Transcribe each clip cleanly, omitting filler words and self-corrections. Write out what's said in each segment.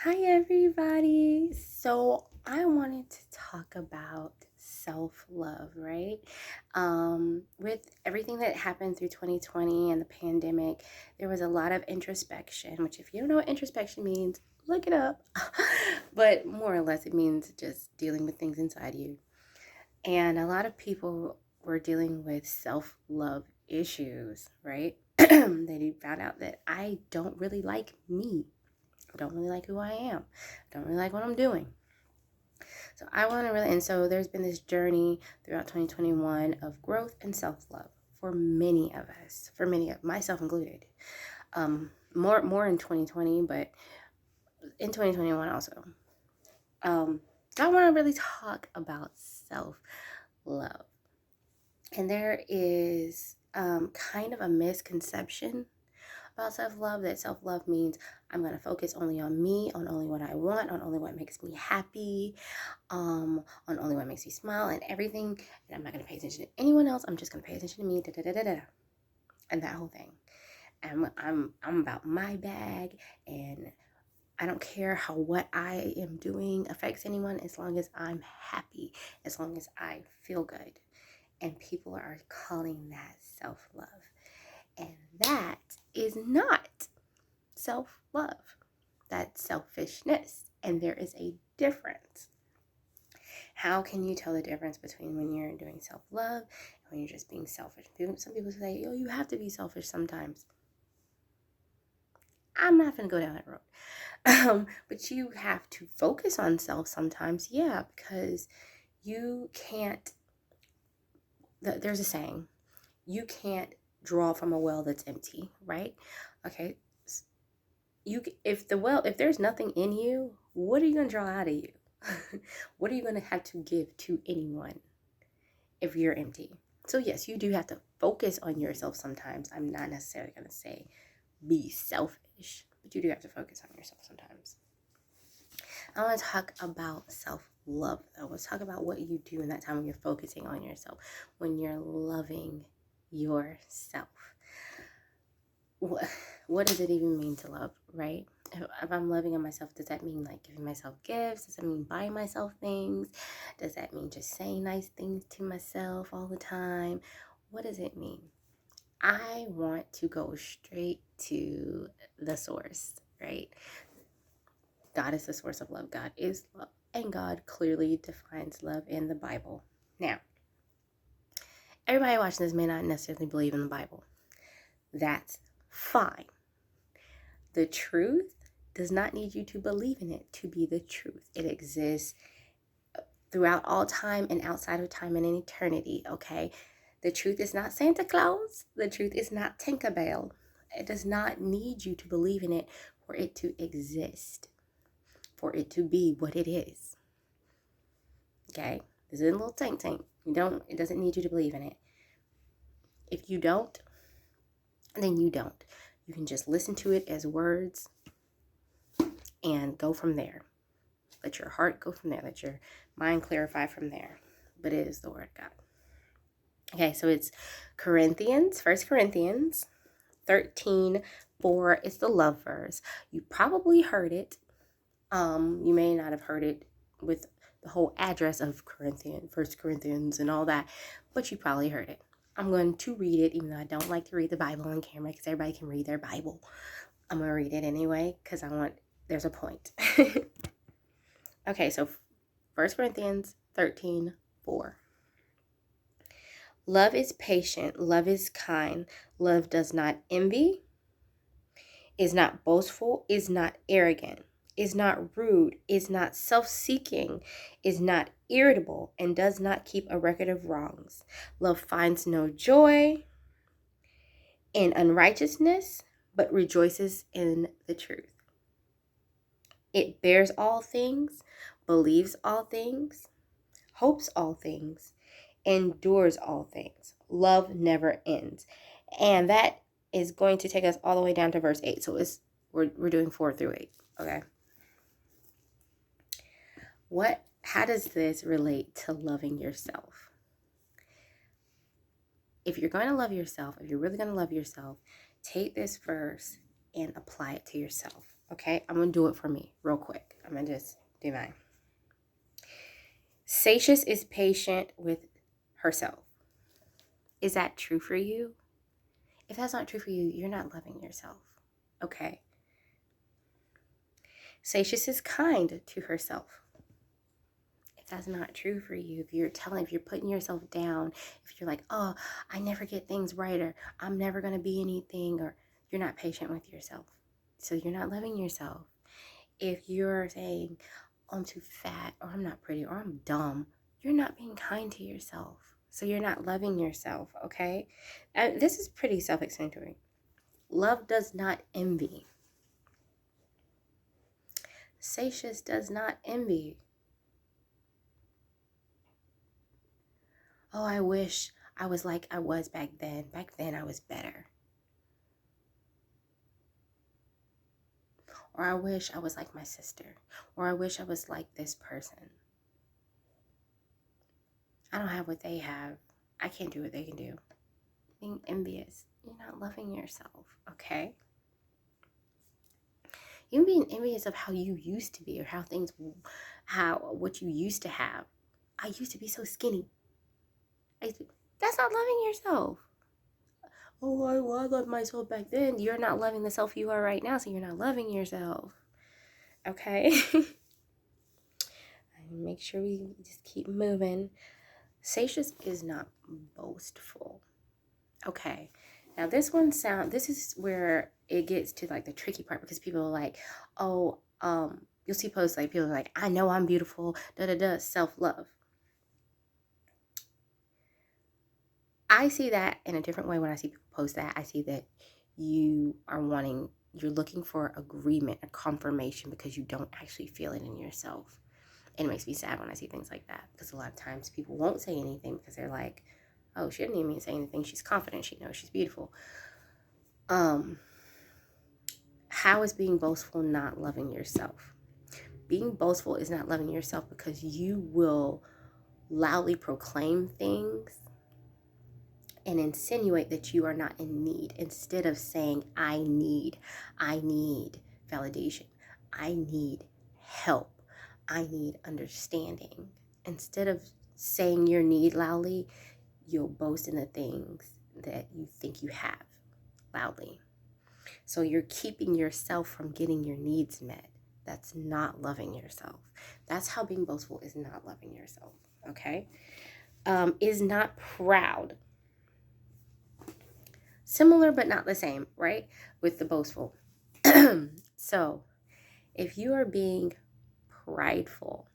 Hi, everybody. So, I wanted to talk about self love, right? With everything that happened through 2020 and the pandemic, there was a lot of introspection, which, if you don't know what introspection means, look it up. But more or less, it means just dealing with things inside you. And a lot of people were dealing with self love issues, right? They found out that I don't really like me. I don't really like who I am. I don't really like what I'm doing. So I want to really, and so there's been this journey throughout 2021 of growth and self-love for many of us, for many of myself included. More in 2020, but in 2021 also. So I want to really talk about self-love. And there is kind of a misconception about self-love, that self-love means I'm going to focus only on me, on only what I want, on only what makes me happy, on only what makes me smile and everything, and I'm not going to pay attention to anyone else. I'm just going to pay attention to me, and that whole thing. And I'm about my bag, and I don't care how what I am doing affects anyone, as long as I'm happy, as long as I feel good. And people are calling that self-love. And that is not self-love. That's selfishness. And there is a difference. How can you tell the difference between when you're doing self-love and when you're just being selfish? Some people say, oh, you have to be selfish sometimes. I'm not going to go down that road. But you have to focus on self sometimes. Yeah, because you can't, there's a saying, you can't draw from a well that's empty, right? Okay. If there's nothing in you, what are you going to draw out of you? What are you going to have to give to anyone if you're empty? So yes, you do have to focus on yourself sometimes. I'm not necessarily going to say be selfish, but you do have to focus on yourself sometimes. I want to talk about self-love though. Let's talk about what you do in that time when you're focusing on yourself, when you're loving yourself. What does it even mean to love, right? If I'm loving on myself, does that mean like giving myself gifts? Does that mean buying myself things? Does that mean just saying nice things to myself all the time? What does it mean? I want to go straight to the source, right? God is the source of love. God is love. And God clearly defines love in the Bible. Now, everybody watching this may not necessarily believe in the Bible. That's fine. The truth does not need you to believe in it to be the truth. It exists throughout all time and outside of time and in eternity, okay? The truth is not Santa Claus. The truth is not Tinkerbell. It does not need you to believe in it for it to exist, for it to be what it is. Okay? This is a little tank. It doesn't need you to believe in it. If you don't, then you don't. You can just listen to it as words and go from there. Let your heart go from there. Let your mind clarify from there. But it is the word of God. Okay, so it's First Corinthians 13:4 is the love verse. You probably heard it. You may not have heard it with the whole address of First Corinthians and all that, but you probably heard it. I'm going to read it, even though I don't like to read the Bible on camera because everybody can read their Bible. I'm going to read it anyway because there's a point. Okay, so 1 Corinthians 13:4. Love is patient, love is kind, love does not envy, is not boastful, is not arrogant, is not rude, is not self-seeking, is not irritable, and does not keep a record of wrongs. Love finds no joy in unrighteousness, but rejoices in the truth. It bears all things, believes all things, hopes all things, endures all things. Love never ends. And that is going to take us all the way down to verse 8. So we're doing 4 through 8. Okay. How does this relate to loving yourself? If you're going to love yourself, if you're really going to love yourself, take this verse and apply it to yourself. Okay, I'm going to do it for me real quick. I'm going to just do mine. Satious is patient with herself. Is that true for you? If that's not true for you, you're not loving yourself. Okay. Satious is kind to herself. If that's not true for you, if you're putting yourself down, if you're like, oh, I never get things right, or I'm never going to be anything, or you're not patient with yourself. So you're not loving yourself. If you're saying, oh, I'm too fat, or I'm not pretty, or I'm dumb, you're not being kind to yourself. So you're not loving yourself, okay? And this is pretty self-explanatory. Love does not envy. Satious does not envy. Oh, I wish I was like I was back then. Back then I was better. Or I wish I was like my sister. Or I wish I was like this person. I don't have what they have. I can't do what they can do. Being envious. You're not loving yourself, okay? You're being envious of how you used to be, or what you used to have. I used to be so skinny. That's not loving yourself. Oh, I loved myself back then. You're not loving the self you are right now, so you're not loving yourself. Okay? Make sure we just keep moving. Satious is not boastful. Okay. Now this is where it gets to like the tricky part, because people are like, oh, you'll see posts like people are like, I know I'm beautiful, self-love. I see that in a different way when I see people post that. I see that you're looking for agreement, a confirmation, because you don't actually feel it in yourself. And it makes me sad when I see things like that, because a lot of times people won't say anything because they're like, oh, she didn't even say anything. She's confident. She knows she's beautiful. How is being boastful not loving yourself? Being boastful is not loving yourself because you will loudly proclaim things and insinuate that you are not in need, instead of saying, I need validation. I need help. I need understanding. Instead of saying your need loudly, you'll boast in the things that you think you have loudly. So you're keeping yourself from getting your needs met. That's not loving yourself. That's how being boastful is not loving yourself, okay? Is not proud. Similar but not the same, right? With the boastful. So if you are being prideful,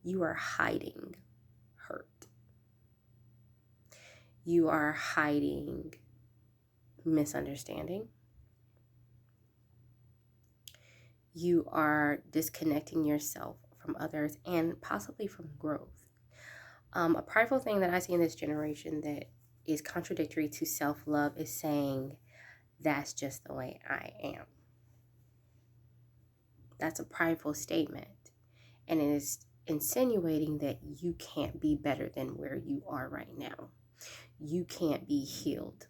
you are hiding hurt. You are hiding misunderstanding. You are disconnecting yourself from others and possibly from growth. A prideful thing that I see in this generation that is contradictory to self-love is saying, that's just the way I am. That's a prideful statement. And it is insinuating that you can't be better than where you are right now. You can't be healed.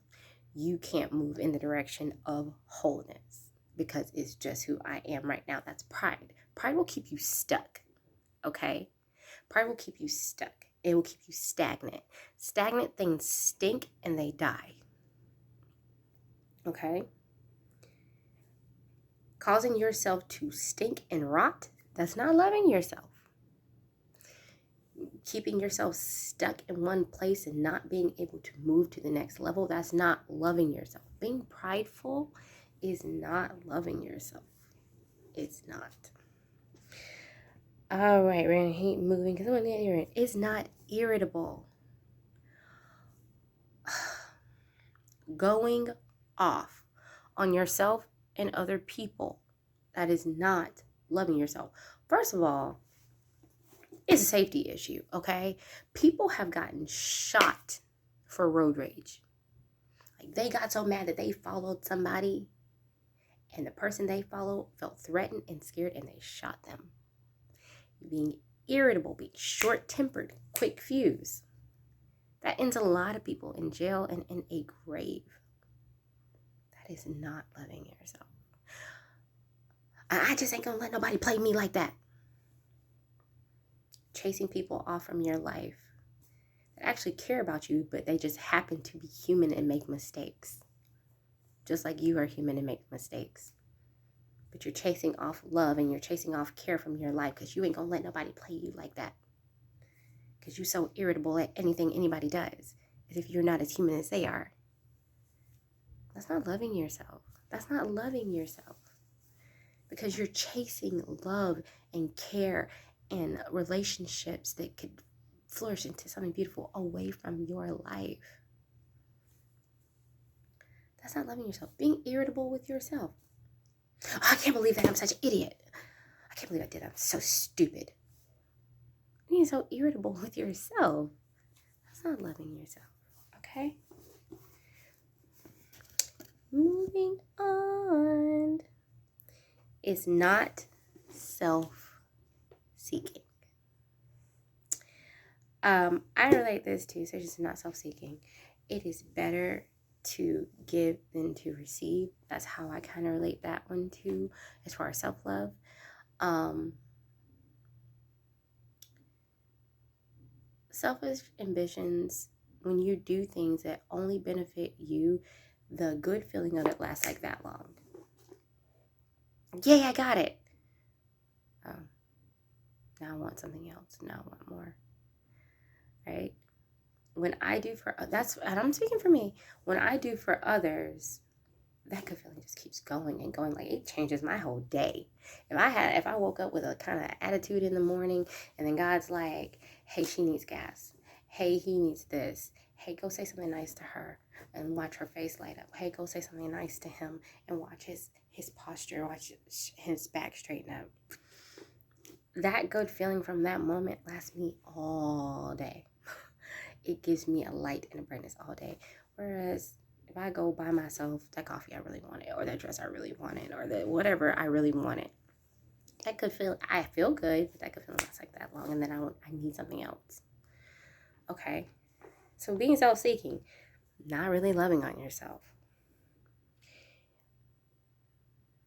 You can't move in the direction of wholeness because it's just who I am right now. That's pride. Pride will keep you stuck, okay? Pride will keep you stuck. It will keep you stagnant. Stagnant things stink and they die, okay? Causing yourself to stink and rot, that's not loving yourself. Keeping yourself stuck in one place and not being able to move to the next level, that's not loving yourself. Being prideful is not loving yourself. It's not. All right, we're going to keep moving because I want to get irritated. It's not irritable. Going off on yourself and other people, that is not loving yourself. First of all, it's a safety issue, okay? People have gotten shot for road rage. Like, they got so mad that they followed somebody, and the person they followed felt threatened and scared, and they shot them. Being irritable, being short-tempered, quick fuse. That ends a lot of people in jail and in a grave. That is not loving yourself. I just ain't gonna let nobody play me like that. Chasing people off from your life that actually care about you, but they just happen to be human and make mistakes. Just like you are human and make mistakes. But you're chasing off love and you're chasing off care from your life because you ain't gonna let nobody play you like that. Because you're so irritable at anything anybody does, as if you're not as human as they are. That's not loving yourself. That's not loving yourself. Because you're chasing love and care and relationships that could flourish into something beautiful away from your life. That's not loving yourself. Being irritable with yourself. Oh, I can't believe that I'm such an idiot. I can't believe I did that. I'm so stupid. Being so irritable with yourself. That's not loving yourself. Okay? Moving on. It's not self-seeking. I relate this to, so it's not self-seeking. It is better to give than to receive. That's how I kind of relate that one to, as far as self-love. Selfish ambitions, when you do things that only benefit you, the good feeling of it lasts like that long. Yay, I got it. Now I want something else. Now I want more. Right? When I do for, and I'm speaking for me, when I do for others, that good feeling just keeps going and going. Like, it changes my whole day. If I woke up with a kind of attitude in the morning, and then God's like, hey, she needs gas. Hey, he needs this. Hey, go say something nice to her and watch her face light up. Hey, go say something nice to him and watch his posture, watch his back straighten up. That good feeling from that moment lasts me all day. It gives me a light and a brightness all day. Whereas if I go by myself, that coffee I really wanted, or that dress I really wanted, or the whatever I really wanted, that could feel, I feel good, but that could feel last like that long, and then I need something else. Okay, so being self-seeking, not really loving on yourself.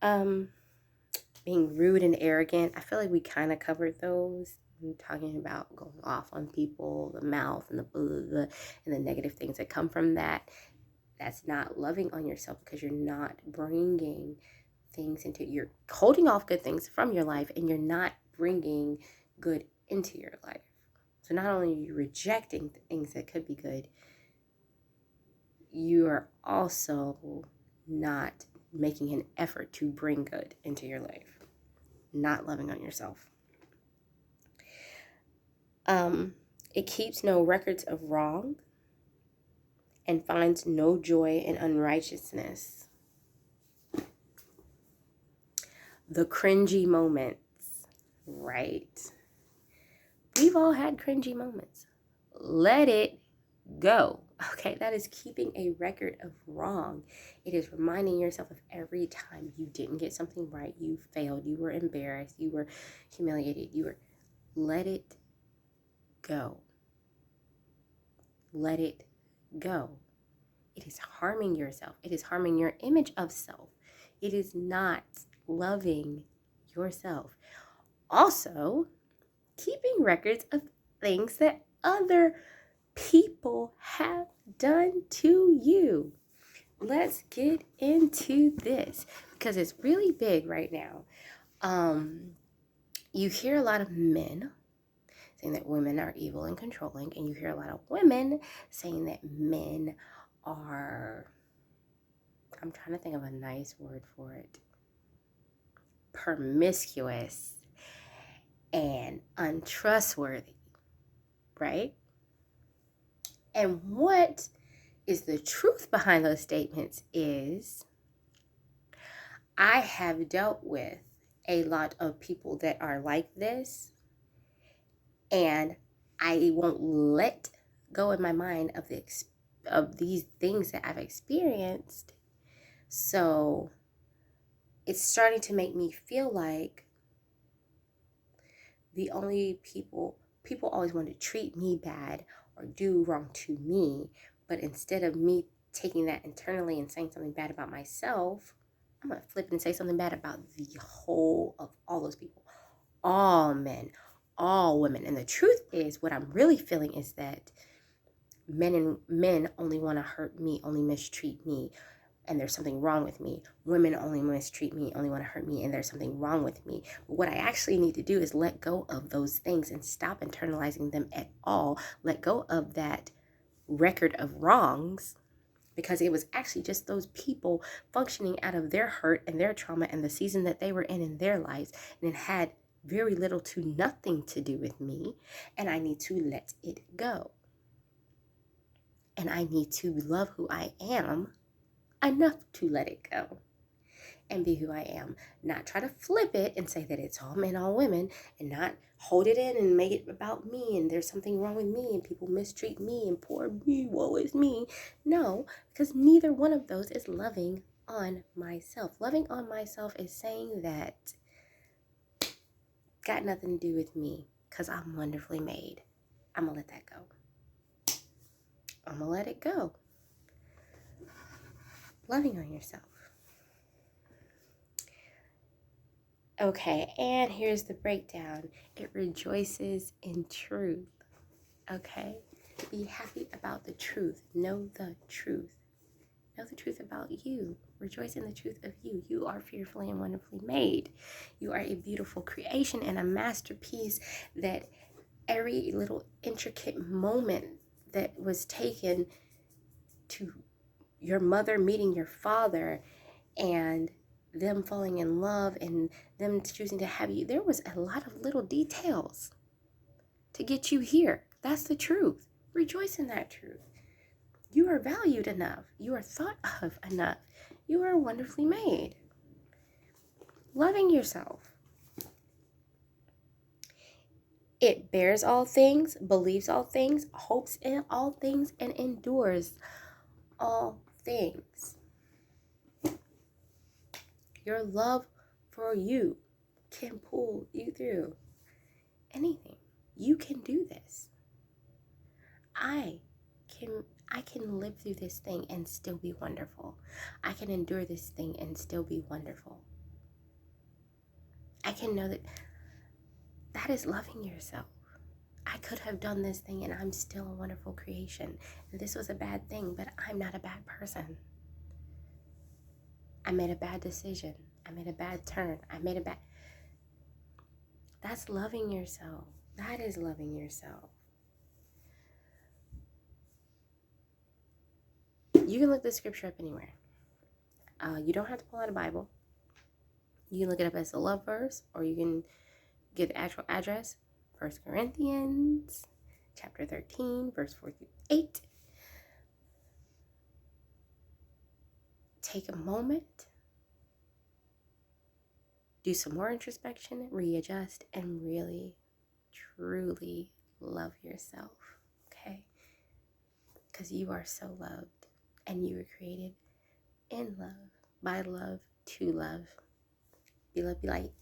Being rude and arrogant, I feel like we kind of covered those. We're talking about going off on people, the mouth, and the blah, blah, blah, and the negative things that come from that. That's not loving on yourself, because you're not bringing things you're holding off good things from your life, and you're not bringing good into your life. So not only are you rejecting things that could be good, you are also not making an effort to bring good into your life. Not loving on yourself. It keeps no records of wrong and finds no joy in unrighteousness. The cringy moments, right? We've all had cringy moments. Let it go. Okay, that is keeping a record of wrong. It is reminding yourself of every time you didn't get something right, you failed, you were embarrassed, you were humiliated, let it go. Let it go. It is harming yourself. It is harming your image of self. It is not loving yourself. Also, keeping records of things that other people have done to you. Let's get into this, because it's really big right now. You hear a lot of men saying that women are evil and controlling, and you hear a lot of women saying that men are, I'm trying to think of a nice word for it, promiscuous and untrustworthy, right? And what is the truth behind those statements is, I have dealt with a lot of people that are like this, and I won't let go in my mind of these things that I've experienced. So it's starting to make me feel like the only people always want to treat me bad or do wrong to me, but instead of me taking that internally and saying something bad about myself, I'm going to flip and say something bad about the whole of all those people. All men, all women. And the truth is, what I'm really feeling is that men only want to hurt me, only mistreat me, and there's something wrong with me. Women only mistreat me, only want to hurt me, and there's something wrong with me. But what I actually need to do is let go of those things and stop internalizing them at all. Let go of that record of wrongs, because it was actually just those people functioning out of their hurt and their trauma and the season that they were in their lives, and it had very little to nothing to do with me, and I need to let it go. And I need to love who I am enough to let it go and be who I am. Not try to flip it and say that it's all men, all women, and not hold it in and make it about me and there's something wrong with me and people mistreat me and poor me, woe is me. No, because neither one of those is loving on myself. Loving on myself is saying that got nothing to do with me because I'm wonderfully made. I'm going to let that go. I'm going to let it go. Loving on yourself. Okay, and here's the breakdown. It rejoices in truth. Okay? Be happy about the truth. Know the truth. Know the truth about you. Rejoice in the truth of you. You are fearfully and wonderfully made. You are a beautiful creation and a masterpiece, that every little intricate moment that was taken to your mother meeting your father and them falling in love and them choosing to have you, there was a lot of little details to get you here. That's the truth. Rejoice in that truth. You are valued enough. You are thought of enough. You are wonderfully made. Loving yourself. It bears all things, believes all things, hopes in all things, and endures all things. Your love for you can pull you through anything. You can do this. I can live through this thing and still be wonderful. I can endure this thing and still be wonderful. I can know that is loving yourself. I could have done this thing and I'm still a wonderful creation. And this was a bad thing, but I'm not a bad person. I made a bad decision. I made a bad turn. That's loving yourself. That is loving yourself. You can look this scripture up anywhere. You don't have to pull out a Bible. You can look it up as a love verse, or you can get the actual address. 1 Corinthians chapter 13, verse 4 through 8. Take a moment. Do some more introspection, readjust, and really, truly love yourself. Okay? Because you are so loved, and you were created in love, by love, to love. Be love, be light.